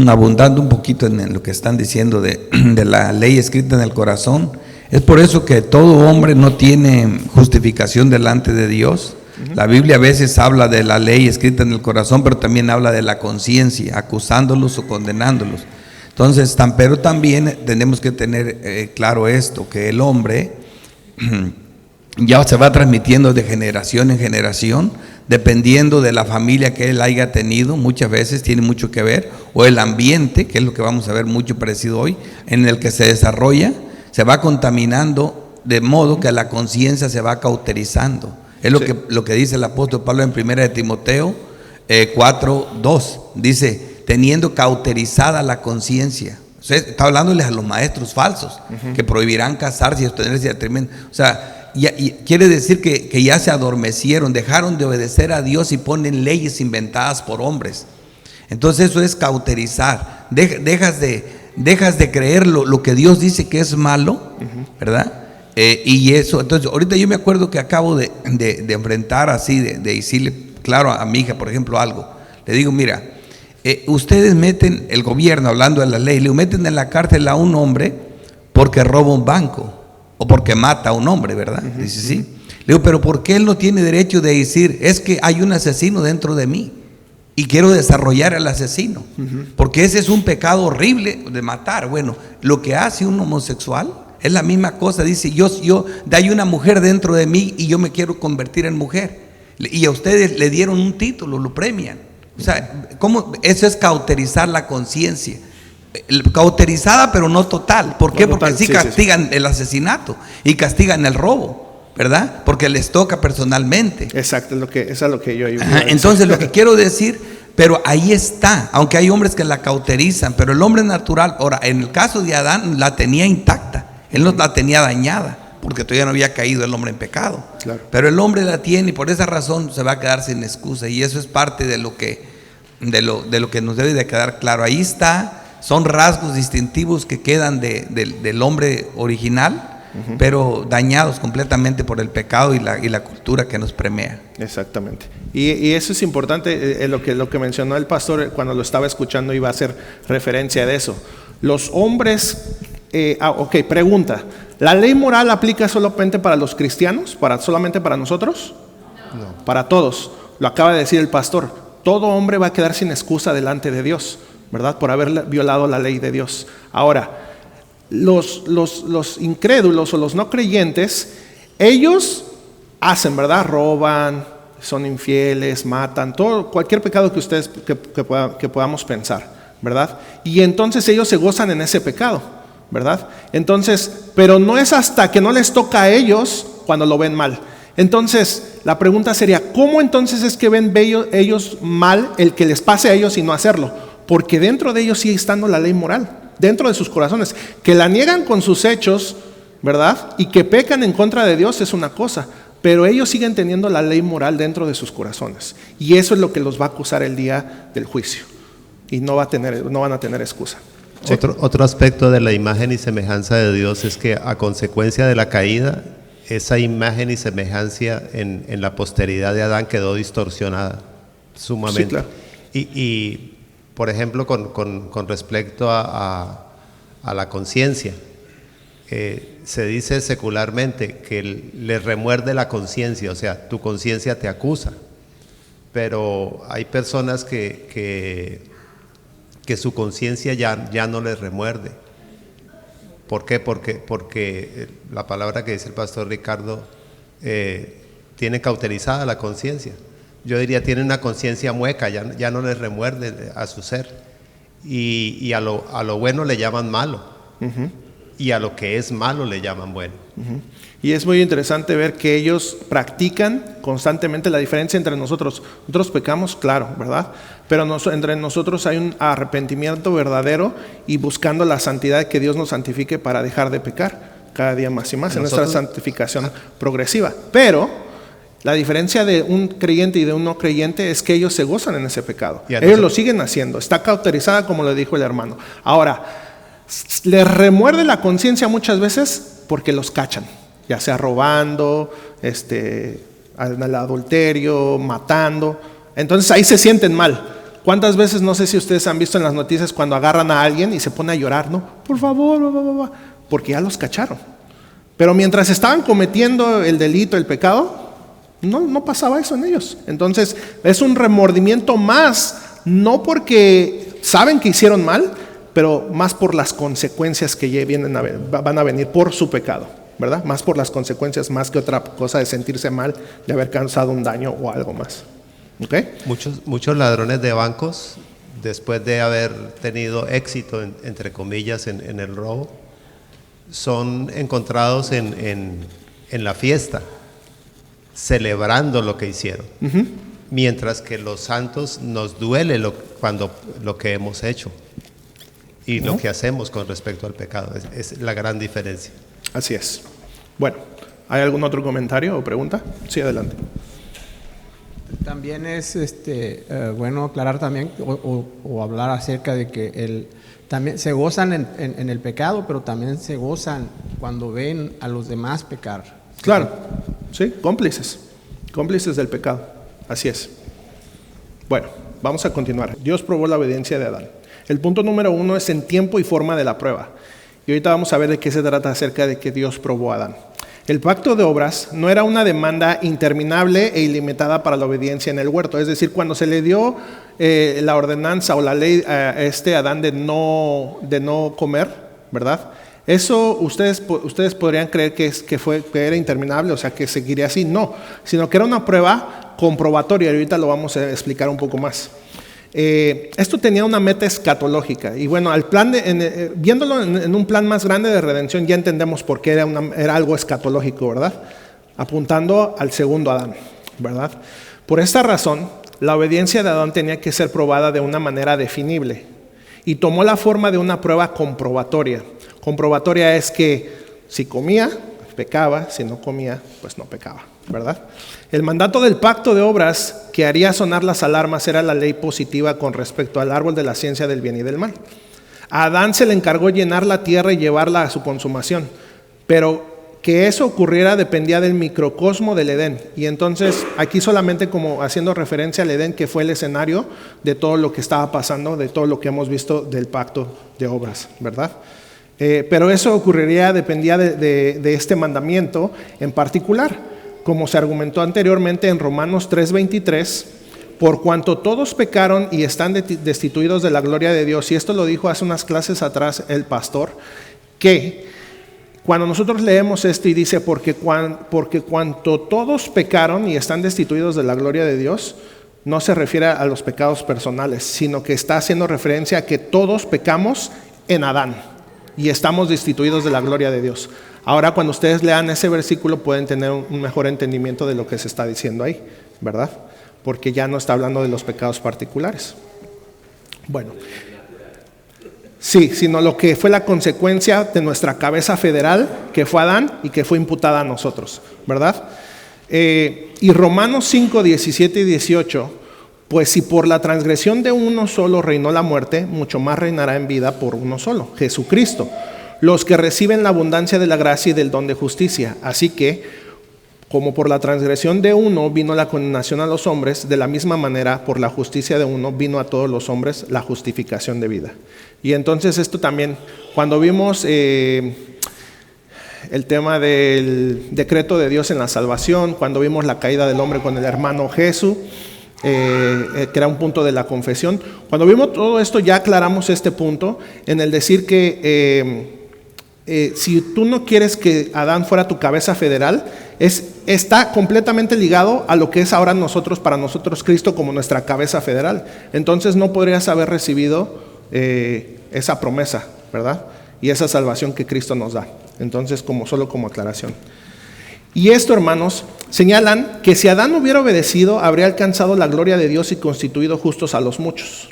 S4: abundando un poquito en lo que están diciendo de la ley escrita en el corazón, es por eso que todo hombre no tiene justificación delante de Dios. La Biblia a veces habla de la ley escrita en el corazón, pero también habla de la conciencia, acusándolos o condenándolos. Entonces, pero también tenemos que tener claro esto, que el hombre ya se va transmitiendo de generación en generación, dependiendo de la familia que él haya tenido, muchas veces tiene mucho que ver, o el ambiente, que es lo que vamos a ver mucho parecido hoy, en el que se desarrolla, se va contaminando de modo que la conciencia se va cauterizando. Es lo que dice el apóstol Pablo en 1 de Timoteo 4:2, dice, teniendo cauterizada la conciencia. O sea, está hablándoles a los maestros falsos, que prohibirán casarse y abstenerse de tremendo. O sea, y quiere decir que ya se adormecieron, dejaron de obedecer a Dios y ponen leyes inventadas por hombres. Entonces eso es cauterizar. Dejas de creer lo que Dios dice que es malo, ¿verdad? Y eso, entonces ahorita yo me acuerdo que acabo de enfrentar así, de decirle claro a mi hija, por ejemplo, algo. Le digo, mira, ustedes meten, el gobierno, hablando de la ley, le meten en la cárcel a un hombre porque roba un banco o porque mata a un hombre, ¿verdad? Dice, sí. Le digo, pero ¿por qué él no tiene derecho de decir, es que hay un asesino dentro de mí y quiero desarrollar al asesino? Porque ese es un pecado horrible de matar. Bueno, lo que hace un homosexual es la misma cosa. Dice, hay una mujer dentro de mí y yo me quiero convertir en mujer. Y a ustedes le dieron un título, lo premian. O sea, ¿cómo? Eso es cauterizar la conciencia. Cauterizada, pero no total. ¿Por qué? Porque sí castigan el asesinato y castigan el robo, ¿verdad? Porque les toca personalmente.
S1: Exacto, eso es lo que yo iba a decir.
S4: Entonces, lo que quiero decir, pero ahí está, aunque hay hombres que la cauterizan, pero el hombre natural, ahora, en el caso de Adán, la tenía intacta. Él no la tenía dañada, porque todavía no había caído el hombre en pecado. Claro. Pero el hombre la tiene y por esa razón se va a quedar sin excusa. Y eso es parte de lo que nos debe de quedar claro. Ahí está, son rasgos distintivos que quedan del hombre original, pero dañados completamente por el pecado y la cultura que nos premia.
S1: Exactamente. Y eso es importante, lo que mencionó el pastor cuando lo estaba escuchando, iba a hacer referencia de eso. Los hombres... pregunta, ¿la ley moral aplica solamente para los cristianos? ¿Solamente para nosotros? No. Para todos. Lo acaba de decir el pastor. Todo hombre va a quedar sin excusa delante de Dios, ¿verdad? Por haber violado la ley de Dios. Ahora, los incrédulos o los no creyentes, ellos hacen, ¿verdad? Roban, son infieles, matan, cualquier pecado que ustedes que podamos pensar, ¿verdad? Y entonces ellos se gozan en ese pecado, ¿verdad? Entonces, pero no es hasta que no les toca a ellos cuando lo ven mal. Entonces, la pregunta sería, ¿cómo entonces es que ven ellos mal el que les pase a ellos y no hacerlo? Porque dentro de ellos sigue estando la ley moral, dentro de sus corazones. Que la niegan con sus hechos, ¿verdad? Y que pecan en contra de Dios es una cosa, pero ellos siguen teniendo la ley moral dentro de sus corazones. Y eso es lo que los va a acusar el día del juicio. Y no van a tener excusa. ¿Sí?
S2: Otro aspecto de la imagen y semejanza de Dios es que a consecuencia de la caída, esa imagen y semejanza en la posteridad de Adán quedó distorsionada sumamente.
S1: Sí, claro.
S2: Y por ejemplo, con respecto a la conciencia, se dice secularmente que le remuerde la conciencia, o sea, tu conciencia te acusa. Pero hay personas que su conciencia ya no les remuerde. ¿Por qué? Porque la palabra que dice el pastor Ricardo tiene cauterizada la conciencia. Yo diría, tiene una conciencia mueca, ya no les remuerde a su ser. Y a lo bueno le llaman malo. Uh-huh. Y a lo que es malo le llaman bueno.
S1: Uh-huh. Y es muy interesante ver que ellos practican constantemente la diferencia entre nosotros. Nosotros pecamos, claro, ¿verdad? Pero entre nosotros hay un arrepentimiento verdadero y buscando la santidad, que Dios nos santifique para dejar de pecar cada día más y más en nuestra santificación progresiva. Pero la diferencia de un creyente y de un no creyente es que ellos se gozan en ese pecado. Ellos lo siguen haciendo. Está cauterizada, como le dijo el hermano. Ahora, les remuerde la conciencia muchas veces porque los cachan, ya sea robando, al adulterio, matando. Entonces ahí se sienten mal. ¿Cuántas veces, no sé si ustedes han visto en las noticias, cuando agarran a alguien y se pone a llorar, ¿no? Por favor, porque ya los cacharon. Pero mientras estaban cometiendo el delito, el pecado, no pasaba eso en ellos. Entonces es un remordimiento más, no porque saben que hicieron mal, pero más por las consecuencias que van a venir por su pecado, ¿verdad? Más por las consecuencias, más que otra cosa de sentirse mal, de haber causado un daño o algo más. ¿Okay?
S2: Muchos ladrones de bancos, después de haber tenido éxito, entre comillas, en el robo, son encontrados en la fiesta, celebrando lo que hicieron. Uh-huh. Mientras que los santos nos duele lo que hemos hecho y lo que hacemos con respecto al pecado. Es la gran diferencia.
S1: Así es. Bueno, ¿hay algún otro comentario o pregunta? Sí, adelante.
S5: También es bueno aclarar también o hablar acerca de que también se gozan en el pecado, pero también se gozan cuando ven a los demás pecar.
S1: Claro, sí, cómplices del pecado. Así es. Bueno, vamos a continuar. Dios probó la obediencia de Adán. El punto número 1 es en tiempo y forma de la prueba. Y ahorita vamos a ver de qué se trata acerca de que Dios probó a Adán. El pacto de obras no era una demanda interminable e ilimitada para la obediencia en el huerto. Es decir, cuando se le dio la ordenanza o la ley a Adán de no comer, ¿verdad? Eso ustedes podrían creer que era interminable, o sea, que seguiría así. No, sino que era una prueba comprobatoria. Y ahorita lo vamos a explicar un poco más. Esto tenía una meta escatológica y bueno, viéndolo en un plan más grande de redención, ya entendemos por qué era algo escatológico, ¿verdad? Apuntando al segundo Adán, ¿verdad? Por esta razón, la obediencia de Adán tenía que ser probada de una manera definible y tomó la forma de una prueba comprobatoria. Comprobatoria es que si comía, pecaba, si no comía, pues no pecaba, ¿verdad? El mandato del pacto de obras que haría sonar las alarmas era la ley positiva con respecto al árbol de la ciencia del bien y del mal. A Adán se le encargó llenar la tierra y llevarla a su consumación, pero que eso ocurriera dependía del microcosmo del Edén. Y entonces aquí solamente como haciendo referencia al Edén, que fue el escenario de todo lo que estaba pasando, de todo lo que hemos visto del pacto de obras, ¿verdad? Pero eso dependía de este mandamiento en particular. Como se argumentó anteriormente en Romanos 3:23, por cuanto todos pecaron y están destituidos de la gloria de Dios, y esto lo dijo hace unas clases atrás el pastor, que cuando nosotros leemos esto y dice, porque cuanto todos pecaron y están destituidos de la gloria de Dios, no se refiere a los pecados personales, sino que está haciendo referencia a que todos pecamos en Adán y estamos destituidos de la gloria de Dios. Ahora, cuando ustedes lean ese versículo, pueden tener un mejor entendimiento de lo que se está diciendo ahí, ¿verdad? Porque ya no está hablando de los pecados particulares. Bueno, sí, sino lo que fue la consecuencia de nuestra cabeza federal, que fue Adán y que fue imputada a nosotros, ¿verdad? Y Romanos 5, 17 y 18, pues si por la transgresión de uno solo reinó la muerte, mucho más reinará en vida por uno solo, Jesucristo, los que reciben la abundancia de la gracia y del don de justicia. Así que, como por la transgresión de uno vino la condenación a los hombres, de la misma manera por la justicia de uno vino a todos los hombres la justificación de vida. Y entonces esto también, cuando vimos el tema del decreto de Dios en la salvación, cuando vimos la caída del hombre con el hermano Jesús, que era un punto de la confesión, cuando vimos todo esto ya aclaramos este punto en el decir que si tú no quieres que Adán fuera tu cabeza federal, está completamente ligado a lo que es ahora para nosotros Cristo como nuestra cabeza federal. Entonces no podrías haber recibido esa promesa, ¿verdad? Y esa salvación que Cristo nos da. Entonces, solo como aclaración. Y esto, hermanos, señalan que si Adán hubiera obedecido, habría alcanzado la gloria de Dios y constituido justos a los muchos.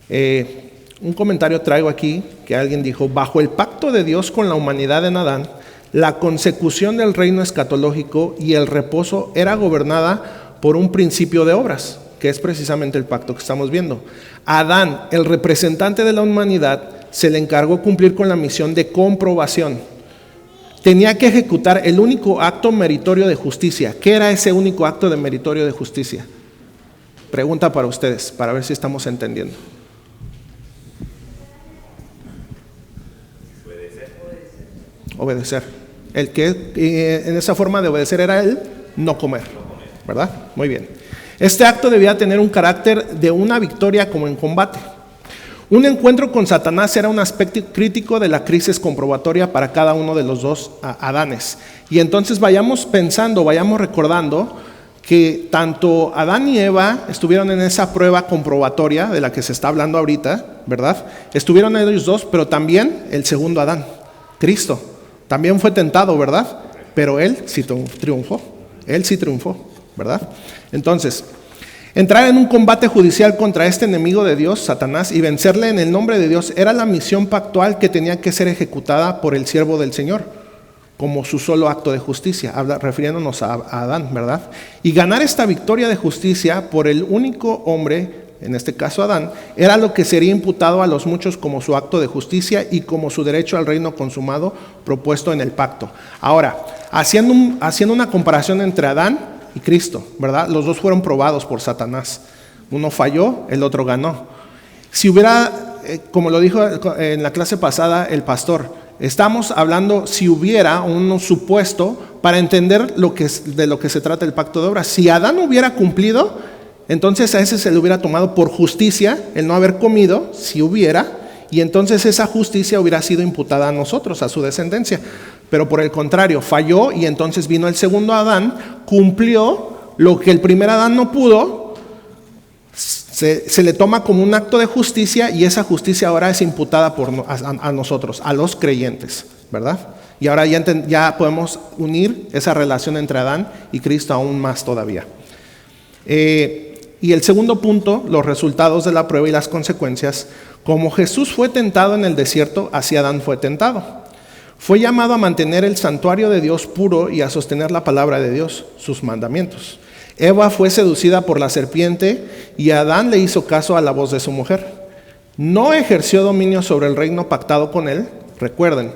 S1: Un comentario traigo aquí que alguien dijo: bajo el pacto de Dios con la humanidad en Adán, la consecución del reino escatológico y el reposo era gobernada por un principio de obras, que es precisamente el pacto que estamos viendo. Adán, el representante de la humanidad, se le encargó cumplir con la misión de comprobación. Tenía que ejecutar el único acto meritorio de justicia. ¿Qué era ese único acto de meritorio de justicia? Pregunta para ustedes, para ver si estamos entendiendo. Obedecer. El que en esa forma de obedecer era el no comer, ¿verdad? Muy bien. Este acto debía tener un carácter de una victoria como en combate. Un encuentro con Satanás era un aspecto crítico de la crisis comprobatoria para cada uno de los dos Adanes. Y entonces vayamos pensando, vayamos recordando que tanto Adán y Eva estuvieron en esa prueba comprobatoria de la que se está hablando ahorita, ¿verdad? Estuvieron ellos dos, pero también el segundo Adán, Cristo, también fue tentado, ¿verdad? Pero él sí triunfó, ¿verdad? Entonces, entrar en un combate judicial contra este enemigo de Dios, Satanás, y vencerle en el nombre de Dios era la misión pactual que tenía que ser ejecutada por el siervo del Señor, como su solo acto de justicia, refiriéndonos a Adán, ¿verdad? Y ganar esta victoria de justicia por el único hombre, en este caso Adán, era lo que sería imputado a los muchos como su acto de justicia y como su derecho al reino consumado propuesto en el pacto. Ahora, haciendo una comparación entre Adán y Cristo, ¿verdad? Los dos fueron probados por Satanás. Uno falló, el otro ganó. Si hubiera, como lo dijo en la clase pasada el pastor, estamos hablando si hubiera un supuesto para entender de lo que se trata el pacto de obras. Si Adán hubiera cumplido, entonces a ese se le hubiera tomado por justicia el no haber comido, si hubiera, y entonces esa justicia hubiera sido imputada a nosotros, a su descendencia. Pero por el contrario, falló y entonces vino el segundo Adán, cumplió lo que el primer Adán no pudo, se le toma como un acto de justicia y esa justicia ahora es imputada a nosotros, a los creyentes, ¿verdad? Y ahora ya podemos unir esa relación entre Adán y Cristo aún más todavía. Y el segundo punto, los resultados de la prueba y las consecuencias. Como Jesús fue tentado en el desierto, así Adán fue tentado. Fue llamado a mantener el santuario de Dios puro y a sostener la palabra de Dios, sus mandamientos. Eva fue seducida por la serpiente y Adán le hizo caso a la voz de su mujer. No ejerció dominio sobre el reino pactado con él. Recuerden,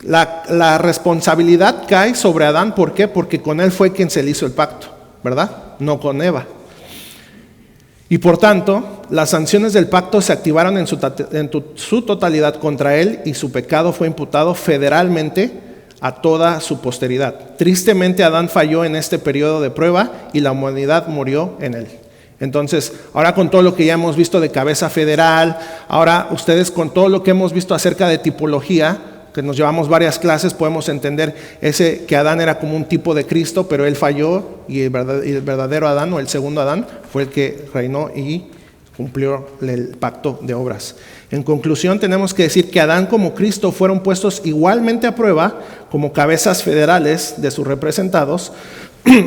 S1: la responsabilidad cae sobre Adán. ¿Por qué? Porque con él fue quien se le hizo el pacto, ¿verdad? No con Eva. Y por tanto, las sanciones del pacto se activaron en su totalidad contra él y su pecado fue imputado federalmente a toda su posteridad. Tristemente, Adán falló en este periodo de prueba y la humanidad murió en él. Entonces, ahora con todo lo que ya hemos visto de cabeza federal, ahora ustedes con todo lo que hemos visto acerca de tipología, que nos llevamos varias clases, podemos entender que Adán era como un tipo de Cristo, pero él falló y el verdadero Adán o el segundo Adán fue el que reinó y cumplió el pacto de obras. En conclusión, tenemos que decir que Adán como Cristo fueron puestos igualmente a prueba como cabezas federales de sus representados.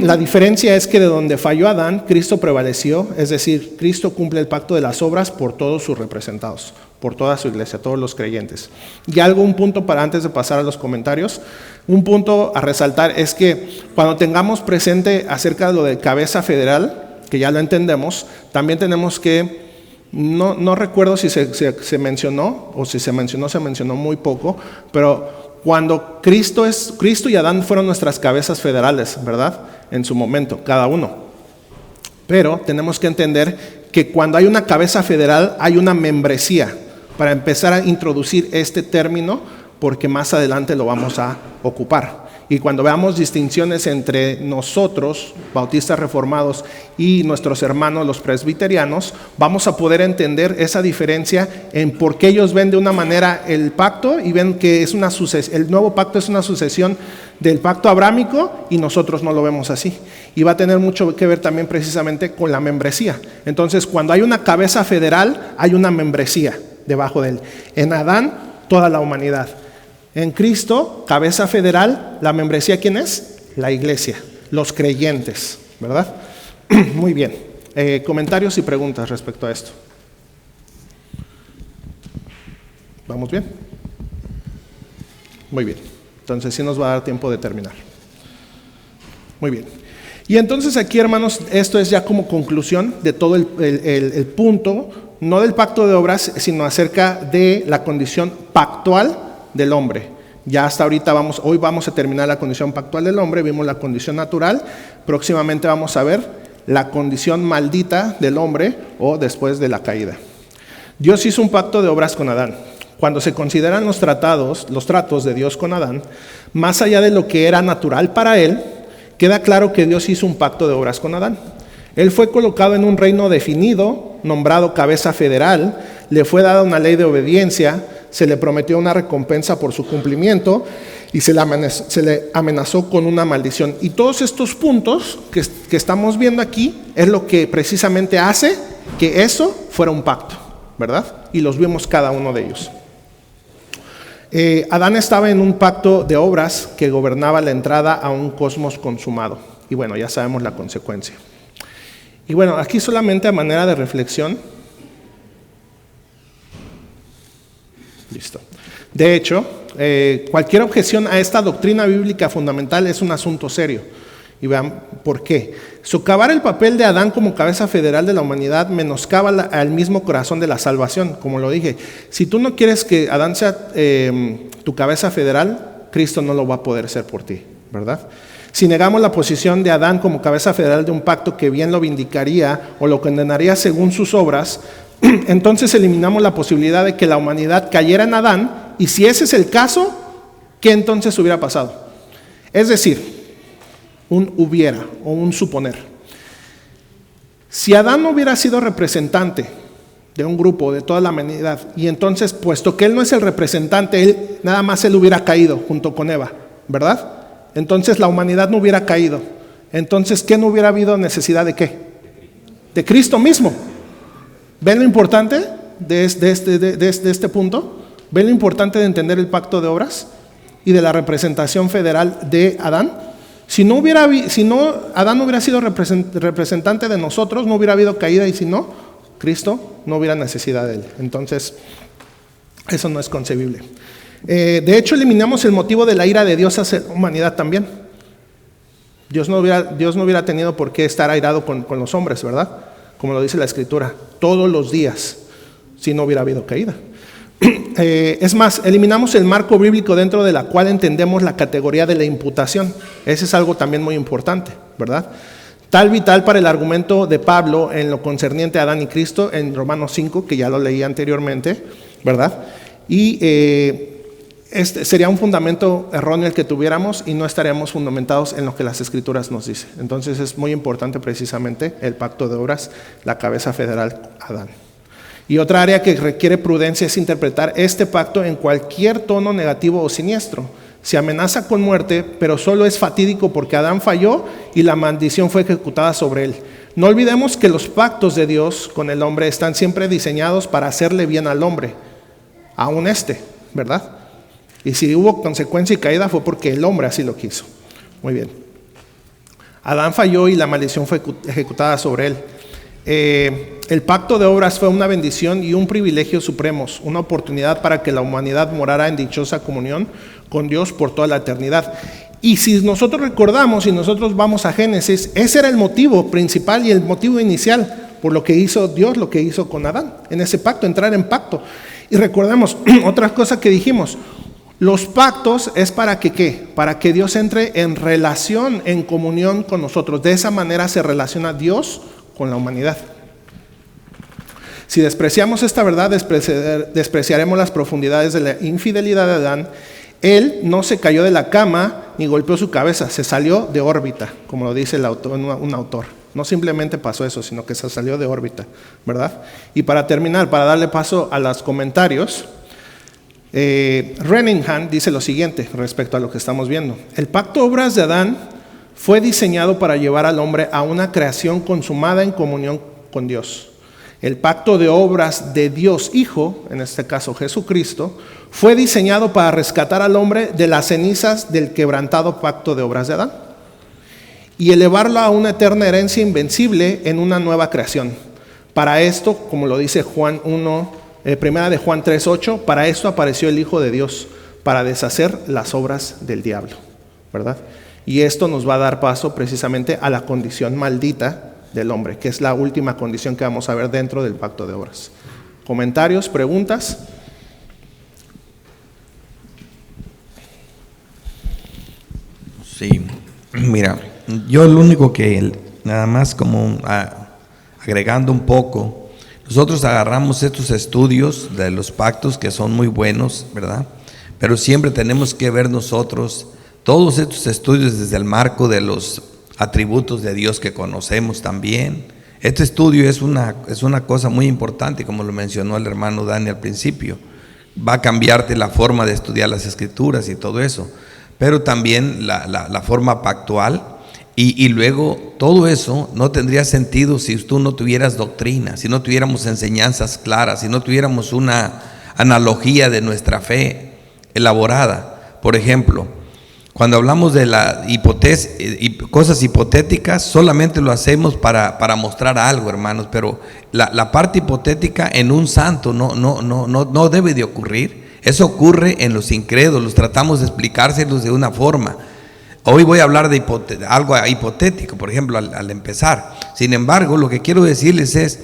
S1: La diferencia es que de donde falló Adán, Cristo prevaleció, es decir, Cristo cumple el pacto de las obras por todos sus representados, por toda su iglesia, todos los creyentes. Y un punto para antes de pasar a los comentarios, un punto a resaltar es que cuando tengamos presente acerca de lo de cabeza federal, que ya lo entendemos, también tenemos que, no recuerdo si se mencionó, o si se mencionó muy poco, pero cuando Cristo y Adán fueron nuestras cabezas federales, ¿verdad? En su momento, cada uno. Pero tenemos que entender que cuando hay una cabeza federal, hay una membresía, para empezar a introducir este término, porque más adelante lo vamos a ocupar. Y cuando veamos distinciones entre nosotros, bautistas reformados, y nuestros hermanos los presbiterianos, vamos a poder entender esa diferencia en por qué ellos ven de una manera el pacto y ven que es el nuevo pacto es una sucesión del pacto abrámico y nosotros no lo vemos así. Y va a tener mucho que ver también precisamente con la membresía. Entonces, cuando hay una cabeza federal, hay una membresía debajo de él. En Adán, toda la humanidad. En Cristo, cabeza federal, la membresía, ¿quién es? La iglesia, los creyentes, ¿verdad? Muy bien. Comentarios y preguntas respecto a esto. ¿Vamos bien? Muy bien. Entonces sí nos va a dar tiempo de terminar. Muy bien. Y entonces aquí, hermanos, esto es ya como conclusión de todo el punto, no del pacto de obras, sino acerca de la condición pactual del hombre. Ya hasta ahorita hoy vamos a terminar la condición pactual del hombre, vimos la condición natural, próximamente vamos a ver la condición maldita del hombre o después de la caída. Dios hizo un pacto de obras con Adán. Cuando se consideran los tratos de Dios con Adán, más allá de lo que era natural para él, queda claro que Dios hizo un pacto de obras con Adán. Él fue colocado en un reino definido, nombrado cabeza federal, le fue dada una ley de obediencia, se le prometió una recompensa por su cumplimiento y se le amenazó con una maldición. Y todos estos puntos que estamos viendo aquí es lo que precisamente hace que eso fuera un pacto, ¿verdad? Y los vimos cada uno de ellos. Adán estaba en un pacto de obras que gobernaba la entrada a un cosmos consumado. Y bueno, ya sabemos la consecuencia. Y bueno, aquí solamente a manera de reflexión. Listo. De hecho, cualquier objeción a esta doctrina bíblica fundamental es un asunto serio. Y vean por qué. Socavar el papel de Adán como cabeza federal de la humanidad menoscaba al mismo corazón de la salvación. Como lo dije, si tú no quieres que Adán sea tu cabeza federal, Cristo no lo va a poder ser por ti, ¿verdad? Si negamos la posición de Adán como cabeza federal de un pacto que bien lo vindicaría o lo condenaría según sus obras, entonces eliminamos la posibilidad de que la humanidad cayera en Adán, y si ese es el caso, ¿qué entonces hubiera pasado? Es decir, un hubiera o un suponer. Si Adán no hubiera sido representante de un grupo, de toda la humanidad, y entonces, puesto que él no es el representante, nada más él hubiera caído junto con Eva, ¿verdad? Entonces la humanidad no hubiera caído. Entonces, ¿qué no hubiera habido necesidad de qué? De Cristo mismo. ¿Ven lo importante de este punto? ¿Ven lo importante de entender el pacto de obras y de la representación federal de Adán? Si Adán no hubiera sido representante de nosotros, no hubiera habido caída, y si no, Cristo no hubiera necesidad de él. Entonces, eso no es concebible. De hecho, eliminamos el motivo de la ira de Dios hacia la humanidad también. Dios no hubiera tenido por qué estar airado con los hombres, ¿verdad? Como lo dice la Escritura, todos los días, si no hubiera habido caída. Es más, eliminamos el marco bíblico dentro de la cual entendemos la categoría de la imputación. Ese es algo también muy importante, ¿verdad? Tal vital para el argumento de Pablo en lo concerniente a Adán y Cristo en Romanos 5, que ya lo leí anteriormente, ¿verdad? Y este sería un fundamento erróneo el que tuviéramos y no estaríamos fundamentados en lo que las Escrituras nos dicen. Entonces es muy importante precisamente el pacto de obras, la cabeza federal Adán. Y otra área que requiere prudencia es interpretar este pacto en cualquier tono negativo o siniestro. Se amenaza con muerte, pero solo es fatídico porque Adán falló y la maldición fue ejecutada sobre él. No olvidemos que los pactos de Dios con el hombre están siempre diseñados para hacerle bien al hombre, aún ¿verdad? Y si hubo consecuencia y caída fue porque el hombre así lo quiso. Muy bien. Adán falló y la maldición fue ejecutada sobre él. El pacto de obras fue una bendición y un privilegio supremos, una oportunidad para que la humanidad morara en dichosa comunión con Dios por toda la eternidad. Y si nosotros recordamos y nosotros vamos a Génesis, ese era el motivo principal y el motivo inicial por lo que hizo Dios, lo que hizo con Adán, en ese pacto, entrar en pacto. Y recordemos, otra cosa que dijimos, los pactos es para que ¿qué? Para que Dios entre en relación, en comunión con nosotros. De esa manera se relaciona Dios con la humanidad. Si despreciamos esta verdad, despreciaremos las profundidades de la infidelidad de Adán. Él no se cayó de la cama ni golpeó su cabeza, se salió de órbita, como lo dice un autor. No simplemente pasó eso, sino que se salió de órbita, ¿verdad? Y para terminar, para darle paso a los comentarios, Renningham dice lo siguiente respecto a lo que estamos viendo. El pacto obras de Adán fue diseñado para llevar al hombre a una creación consumada en comunión con Dios. El pacto de obras de Dios Hijo, en este caso Jesucristo, fue diseñado para rescatar al hombre de las cenizas del quebrantado pacto de obras de Adán y elevarlo a una eterna herencia invencible en una nueva creación. Para esto, como lo dice Juan 1, primera de Juan 3:8, para esto apareció el Hijo de Dios, para deshacer las obras del diablo, ¿verdad? Y esto nos va a dar paso precisamente a la condición maldita del hombre, que es la última condición que vamos a ver dentro del pacto de obras. ¿Comentarios, preguntas?
S4: Sí, mira, yo lo único que, nada más como agregando un poco, nosotros agarramos estos estudios de los pactos que son muy buenos, ¿verdad? Pero siempre tenemos que ver nosotros todos estos estudios desde el marco de los atributos de Dios que conocemos también. Este estudio es una cosa muy importante, como lo mencionó el hermano Dani al principio. Va a cambiarte la forma de estudiar las escrituras y todo eso, pero también la forma pactual. Y luego todo eso no tendría sentido si tú no tuvieras doctrina, si no tuviéramos enseñanzas claras, si no tuviéramos una analogía de nuestra fe elaborada. Por ejemplo, cuando hablamos de cosas hipotéticas, solamente lo hacemos para mostrar algo, hermanos, pero la parte hipotética en un santo no debe de ocurrir. Eso ocurre en los incrédulos, tratamos de explicárselos de una forma. Hoy voy a hablar de algo hipotético, por ejemplo, al empezar. Sin embargo, lo que quiero decirles es,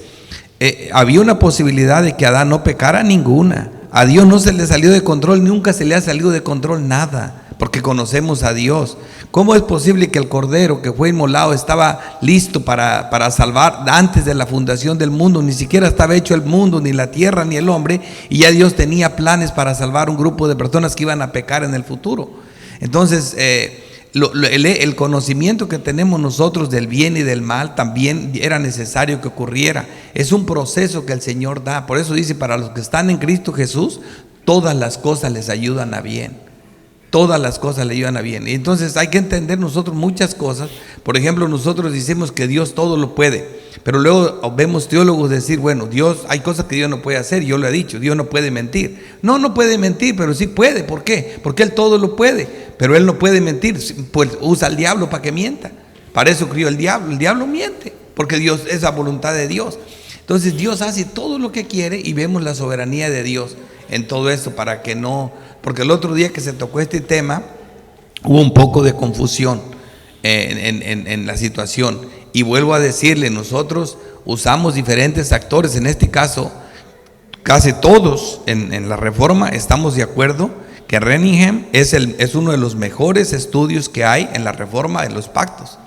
S4: había una posibilidad de que Adán no pecara, ninguna. A Dios no se le salió de control, nunca se le ha salido de control nada, porque conocemos a Dios. ¿Cómo es posible que el cordero que fue inmolado estaba listo para salvar antes de la fundación del mundo? Ni siquiera estaba hecho el mundo, ni la tierra, ni el hombre, y ya Dios tenía planes para salvar un grupo de personas que iban a pecar en el futuro. Entonces, el conocimiento que tenemos nosotros del bien y del mal también era necesario que ocurriera. Es un proceso que el Señor da. Por eso dice, para los que están en Cristo Jesús, todas las cosas les ayudan a bien. Todas las cosas le ayudan a bien. Y entonces hay que entender nosotros muchas cosas. Por ejemplo, nosotros decimos que Dios todo lo puede, pero luego vemos teólogos decir, bueno, Dios, hay cosas que Dios no puede hacer. Yo lo he dicho, Dios no puede mentir. No puede mentir, pero sí puede. ¿Por qué? Porque Él todo lo puede, pero Él no puede mentir. Pues usa al diablo para que mienta. Para eso crió el diablo miente, porque Dios es la voluntad de Dios. Entonces Dios hace todo lo que quiere y vemos la soberanía de Dios en todo esto, para que no, porque el otro día que se tocó este tema hubo un poco de confusión en la situación. Y vuelvo a decirle, nosotros usamos diferentes actores. En este caso, casi todos en la Reforma estamos de acuerdo que Renningham es uno de los mejores estudios que hay en la Reforma de los pactos.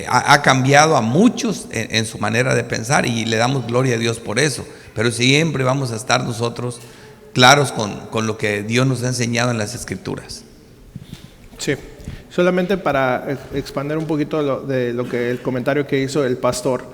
S4: Ha cambiado a muchos en su manera de pensar y le damos gloria a Dios por eso. Pero siempre vamos a estar nosotros claros con lo que Dios nos ha enseñado en las Escrituras.
S1: Sí, solamente para expandir un poquito de lo que el comentario que hizo el pastor,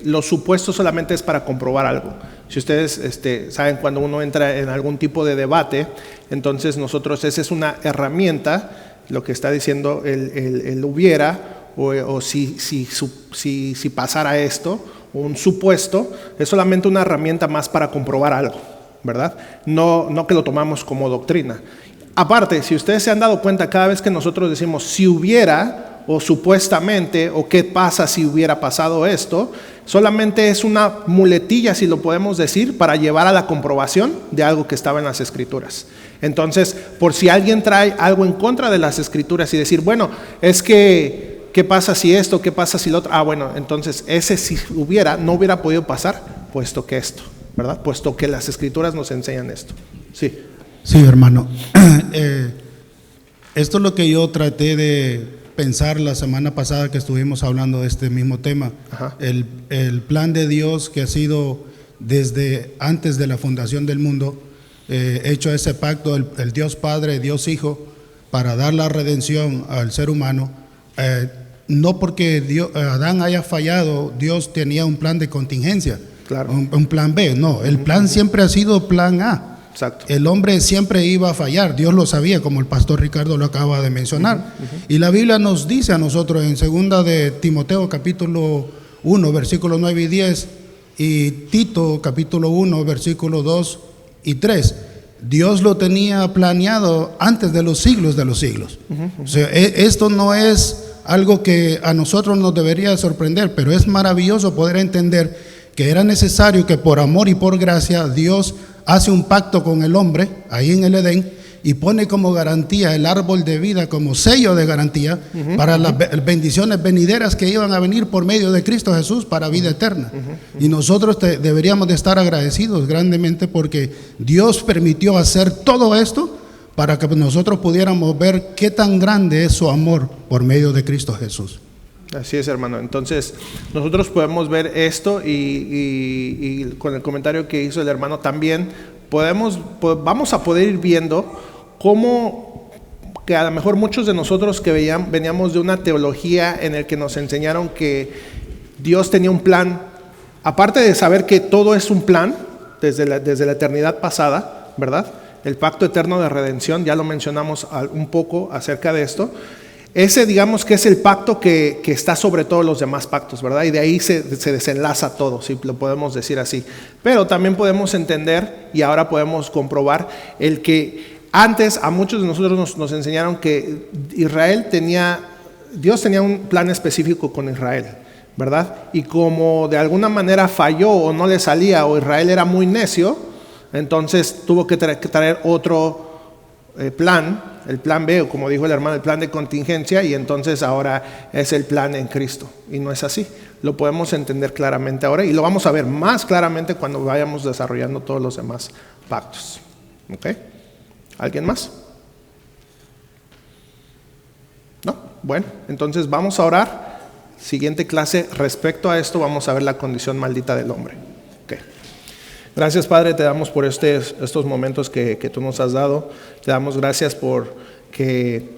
S1: los supuestos solamente es para comprobar algo. Si ustedes saben, cuando uno entra en algún tipo de debate, entonces nosotros, esa es una herramienta, lo que está diciendo el hubiera, o si pasara esto, un supuesto, es solamente una herramienta más para comprobar algo, ¿verdad? No que lo tomamos como doctrina. Aparte, si ustedes se han dado cuenta, cada vez que nosotros decimos si hubiera, o supuestamente, o qué pasa si hubiera pasado esto, solamente es una muletilla, si lo podemos decir, para llevar a la comprobación de algo que estaba en las Escrituras. Entonces, por si alguien trae algo en contra de las Escrituras y decir, bueno, es que, ¿qué pasa si esto? ¿Qué pasa si lo otro? Bueno, entonces ese si hubiera, no hubiera podido pasar, puesto que esto, ¿verdad? Puesto que las Escrituras nos enseñan esto. Sí.
S3: Sí, hermano. Esto es lo que yo traté de pensar la semana pasada que estuvimos hablando de este mismo tema. El plan de Dios que ha sido desde antes de la fundación del mundo, hecho ese pacto, el Dios Padre, Dios Hijo, para dar la redención al ser humano. No porque Adán haya fallado, Dios tenía un plan de contingencia,
S1: claro.
S3: un plan B, no, el plan siempre ha sido plan A.
S1: Exacto.
S3: El hombre siempre iba a fallar, Dios lo sabía, como el pastor Ricardo lo acaba de mencionar. Y la Biblia nos dice a nosotros en 2 de Timoteo capítulo 1, versículos 9 y 10, y Tito capítulo 1, versículos 2 y 3, Dios lo tenía planeado antes de los siglos de los siglos. O sea, esto no es algo que a nosotros nos debería sorprender, pero es maravilloso poder entender que era necesario que por amor y por gracia Dios hace un pacto con el hombre ahí en el Edén y pone como garantía el árbol de vida, como sello de garantía para las bendiciones venideras que iban a venir por medio de Cristo Jesús para vida eterna. Y nosotros deberíamos de estar agradecidos grandemente porque Dios permitió hacer todo esto para que nosotros pudiéramos ver qué tan grande es su amor por medio de Cristo Jesús.
S1: Así es, hermano. Entonces, nosotros podemos ver esto y con el comentario que hizo el hermano también, vamos a poder ir viendo cómo que a lo mejor muchos de nosotros que veníamos de una teología en el que nos enseñaron que Dios tenía un plan, aparte de saber que todo es un plan desde la eternidad pasada, ¿verdad? El pacto eterno de redención, ya lo mencionamos un poco acerca de esto. Ese, digamos que es el pacto que está sobre todos los demás pactos, ¿verdad? Y de ahí se desenlaza todo, si lo podemos decir así. Pero también podemos entender, y ahora podemos comprobar, el que antes a muchos de nosotros nos enseñaron que Dios tenía un plan específico con Israel, ¿verdad? Y como de alguna manera falló o no le salía, o Israel era muy necio, entonces tuvo que traer otro plan, el plan B, o como dijo el hermano, el plan de contingencia, y entonces ahora es el plan en Cristo, y no es así. Lo podemos entender claramente ahora, y lo vamos a ver más claramente cuando vayamos desarrollando todos los demás pactos. ¿Ok? ¿Alguien más? ¿No? Bueno, entonces vamos a orar. Siguiente clase, respecto a esto, vamos a ver la condición maldita del hombre. Okay. Gracias, Padre, te damos por estos momentos que tú nos has dado. Te damos gracias por que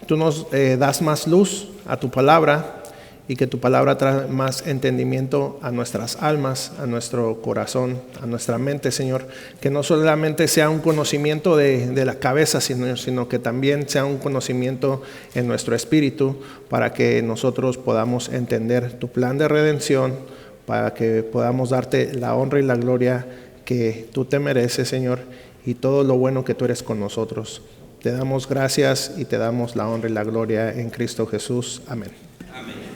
S1: tú nos das más luz a tu palabra y que tu palabra trae más entendimiento a nuestras almas, a nuestro corazón, a nuestra mente, Señor. Que no solamente sea un conocimiento de la cabeza, sino que también sea un conocimiento en nuestro espíritu, para que nosotros podamos entender tu plan de redención, para que podamos darte la honra y la gloria que tú te mereces, Señor, y todo lo bueno que tú eres con nosotros. Te damos gracias y te damos la honra y la gloria en Cristo Jesús. Amén.
S4: Amén.